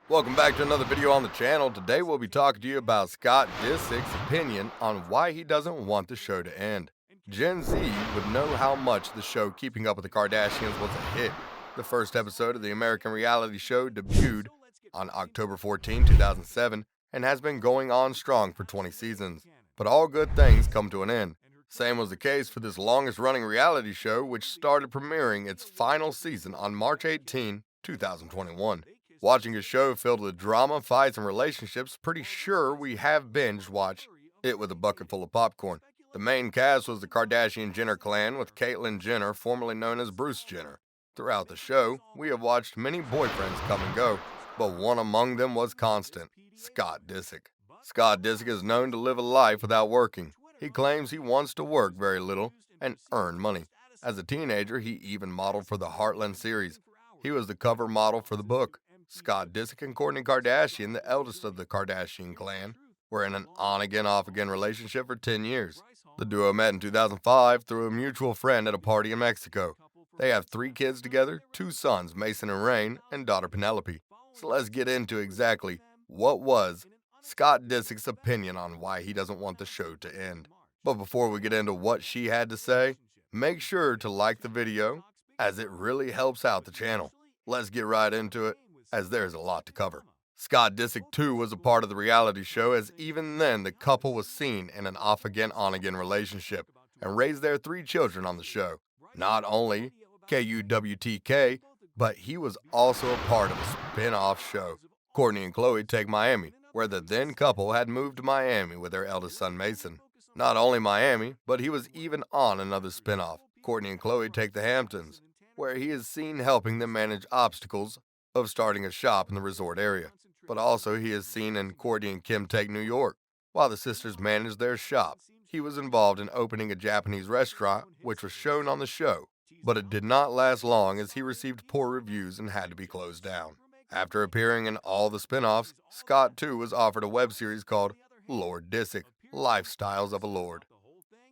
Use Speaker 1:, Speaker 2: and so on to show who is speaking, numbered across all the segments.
Speaker 1: Welcome back to another video on the channel. Today we'll be talking to you about Scott Disick's opinion on why he doesn't want the show to end. Gen Z would know how much the show Keeping Up with the Kardashians was a hit. The first episode of the American reality show debuted on October 14, 2007 and has been going on strong for 20 seasons. But all good things come to an end. Same was the case for this longest running reality show, which started premiering its final season on March 18, 2021. Watching a show filled with drama, fights, and relationships, pretty sure we have binge watched it with a bucket full of popcorn. The main cast was the Kardashian-Jenner clan, with Caitlyn Jenner, formerly known as Bruce Jenner. Throughout the show, we have watched many boyfriends come and go, but one among them was constant: Scott Disick. Scott Disick is known to live a life without working. He claims he wants to work very little and earn money. As a teenager, he even modeled for the Heartland series. He was the cover model for the book. Scott Disick and Kourtney Kardashian, the eldest of the Kardashian clan, were in an on-again, off-again relationship for 10 years. The duo met in 2005 through a mutual friend at a party in Mexico. They have 3 kids together, 2 sons, Mason and Rain, and daughter Penelope. So let's get into exactly what was Scott Disick's opinion on why he doesn't want the show to end. But before we get into what she had to say, make sure to like the video, as it really helps out the channel. Let's get right into it, as there's a lot to cover. Scott Disick too was a part of the reality show, as even then the couple was seen in an off-again, on-again relationship and raised their 3 children on the show. Not only KUWTK, but he was also a part of a spin-off show, Kourtney and Khloe Take Miami, where the then couple had moved to Miami with their eldest son Mason. Not only Miami, but he was even on another spin-off, Kourtney and Khloe Take the Hamptons, where he is seen helping them manage obstacles of starting a shop in the resort area. But also he is seen in Kourtney and Kim Take New York. While the sisters managed their shop, he was involved in opening a Japanese restaurant, which was shown on the show. But it did not last long, as he received poor reviews and had to be closed down. After appearing in all the spin-offs, Scott too was offered a web series called Lord Disick, Lifestyles of a Lord,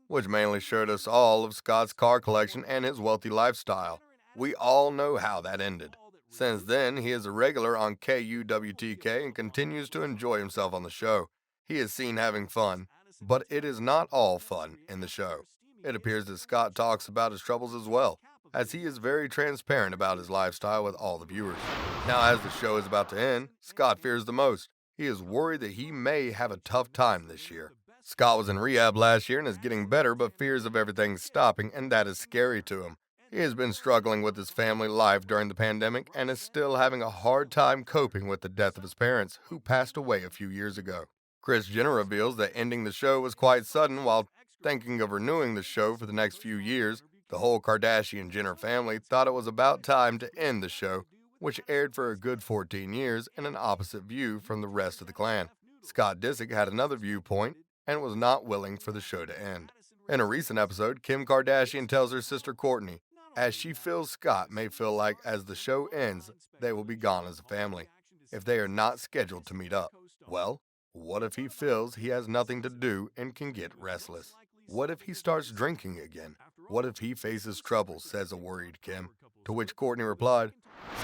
Speaker 1: which mainly showed us all of Scott's car collection and his wealthy lifestyle. We all know how that ended. Since then, he is a regular on KUWTK and continues to enjoy himself on the show. He is seen having fun, but it is not all fun in the show. It appears that Scott talks about his troubles as well, as he is very transparent about his lifestyle with all the viewers. Now, as the show is about to end, Scott fears the most. He is worried that he may have a tough time this year. Scott was in rehab last year and is getting better, but fears of everything stopping, and that is scary to him. He has been struggling with his family life during the pandemic and is still having a hard time coping with the death of his parents, who passed away a few years ago. Kris Jenner reveals that ending the show was quite sudden. While thinking of renewing the show for the next few years, the whole Kardashian-Jenner family thought it was about time to end the show, which aired for a good 14 years in an opposite view from the rest of the clan. Scott Disick had another viewpoint and was not willing for the show to end. In a recent episode, Kim Kardashian tells her sister Kourtney, as she feels Scott may feel like as the show ends, they will be gone as a family, if they are not scheduled to meet up. Well, what if he feels he has nothing to do and can get restless? What if he starts drinking again? What if he faces trouble, says a worried Kim. To which Kourtney replied,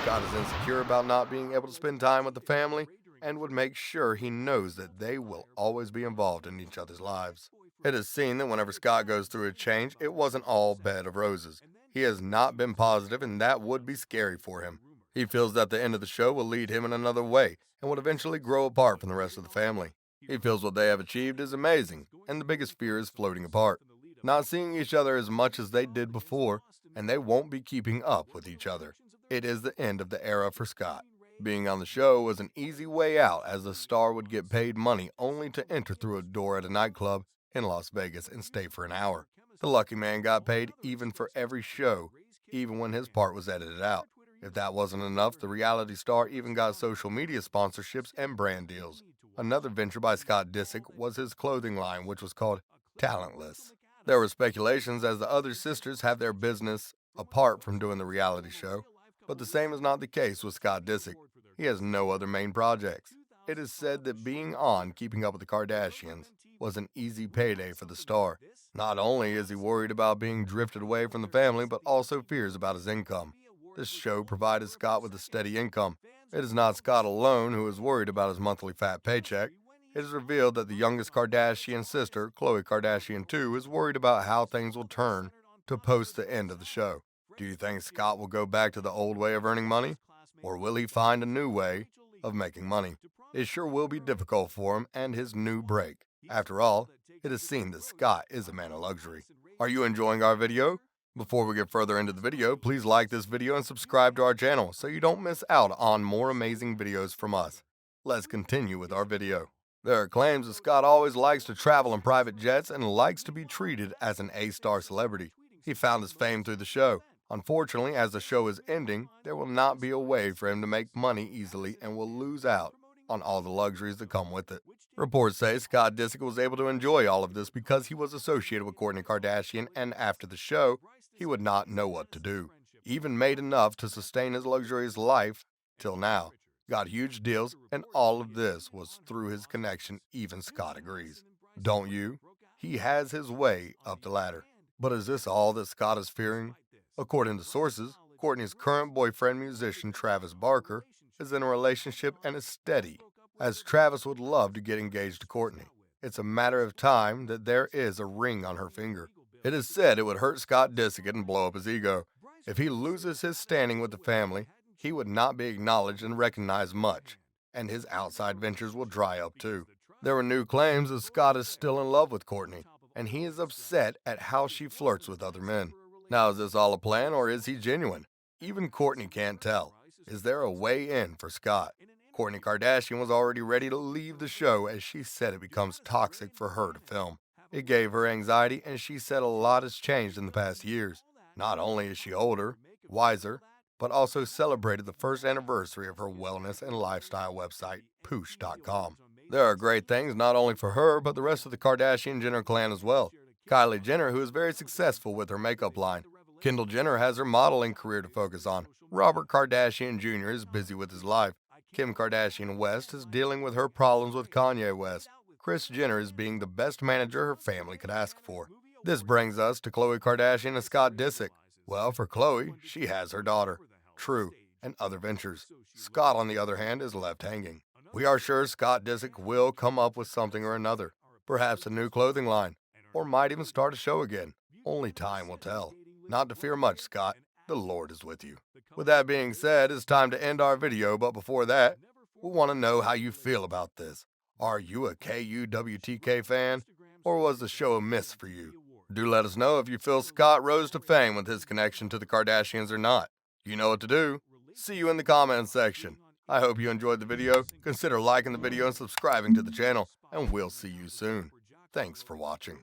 Speaker 1: Scott is insecure about not being able to spend time with the family and would make sure he knows that they will always be involved in each other's lives. It is seen that whenever Scott goes through a change, it wasn't all bed of roses. He has not been positive, and that would be scary for him. He feels that the end of the show will lead him in another way and would eventually grow apart from the rest of the family. He feels what they have achieved is amazing, and the biggest fear is floating apart, not seeing each other as much as they did before, and they won't be keeping up with each other. It is the end of the era for Scott. Being on the show was an easy way out, as the star would get paid money only to enter through a door at a nightclub in Las Vegas and stay for an hour. The lucky man got paid even for every show, even when his part was edited out. If that wasn't enough, the reality star even got social media sponsorships and brand deals. Another venture by Scott Disick was his clothing line, which was called Talentless. There were speculations as the other sisters have their business apart from doing the reality show, but the same is not the case with Scott Disick. He has no other main projects. It is said that being on Keeping Up with the Kardashians was an easy payday for the star. Not only is he worried about being drifted away from the family, but also fears about his income. This show provided Scott with a steady income, It is not Scott alone who is worried about his monthly fat paycheck. It is revealed that the youngest Kardashian sister, Khloe Kardashian too, is worried about how things will turn to post the end of the show. Do you think Scott will go back to the old way of earning money? Or will he find a new way of making money? It sure will be difficult for him and his new break. After all, it is seen that Scott is a man of luxury. Are you enjoying our video? Before we get further into the video, please like this video and subscribe to our channel so you don't miss out on more amazing videos from us. Let's continue with our video. There are claims that Scott always likes to travel in private jets and likes to be treated as an A-star celebrity. He found his fame through the show. Unfortunately, as the show is ending, there will not be a way for him to make money easily and will lose out on all the luxuries that come with it. Reports say Scott Disick was able to enjoy all of this because he was associated with Kourtney Kardashian, and after the show, he would not know what to do. He even made enough to sustain his luxurious life till now. Got huge deals, and all of this was through his connection. Even Scott agrees. Don't you? He has his way up the ladder. But is this all that Scott is fearing? According to sources, Kourtney's current boyfriend, musician Travis Barker, is in a relationship and is steady, as Travis would love to get engaged to Kourtney. It's a matter of time that there is a ring on her finger. It is said it would hurt Scott Disick and blow up his ego. If he loses his standing with the family, he would not be acknowledged and recognized much, and his outside ventures will dry up too. There were new claims that Scott is still in love with Kourtney, and he is upset at how she flirts with other men. Now, is this all a plan or is he genuine? Even Kourtney can't tell. Is there a way in for Scott? Kourtney Kardashian was already ready to leave the show as she said it becomes toxic for her to film. It gave her anxiety, and she said a lot has changed in the past years. Not only is she older, wiser, but also celebrated the first anniversary of her wellness and lifestyle website, Poosh.com. There are great things not only for her, but the rest of the Kardashian-Jenner clan as well. Kylie Jenner, who is very successful with her makeup line. Kendall Jenner has her modeling career to focus on. Robert Kardashian Jr. is busy with his life. Kim Kardashian West is dealing with her problems with Kanye West. Kris Jenner is being the best manager her family could ask for. This brings us to Khloe Kardashian and Scott Disick. Well, for Khloe, she has her daughter, True, and other ventures. Scott, on the other hand, is left hanging. We are sure Scott Disick will come up with something or another, perhaps a new clothing line, or might even start a show again. Only time will tell. Not to fear much, Scott. The Lord is with you. With that being said, it's time to end our video, but before that, we want to know how you feel about this. Are you a KUWTK fan, or was the show a miss for you? Do let us know if you feel Scott rose to fame with his connection to the Kardashians or not. You know what to do. See you in the comments section. I hope you enjoyed the video. Consider liking the video and subscribing to the channel, and we'll see you soon. Thanks for watching.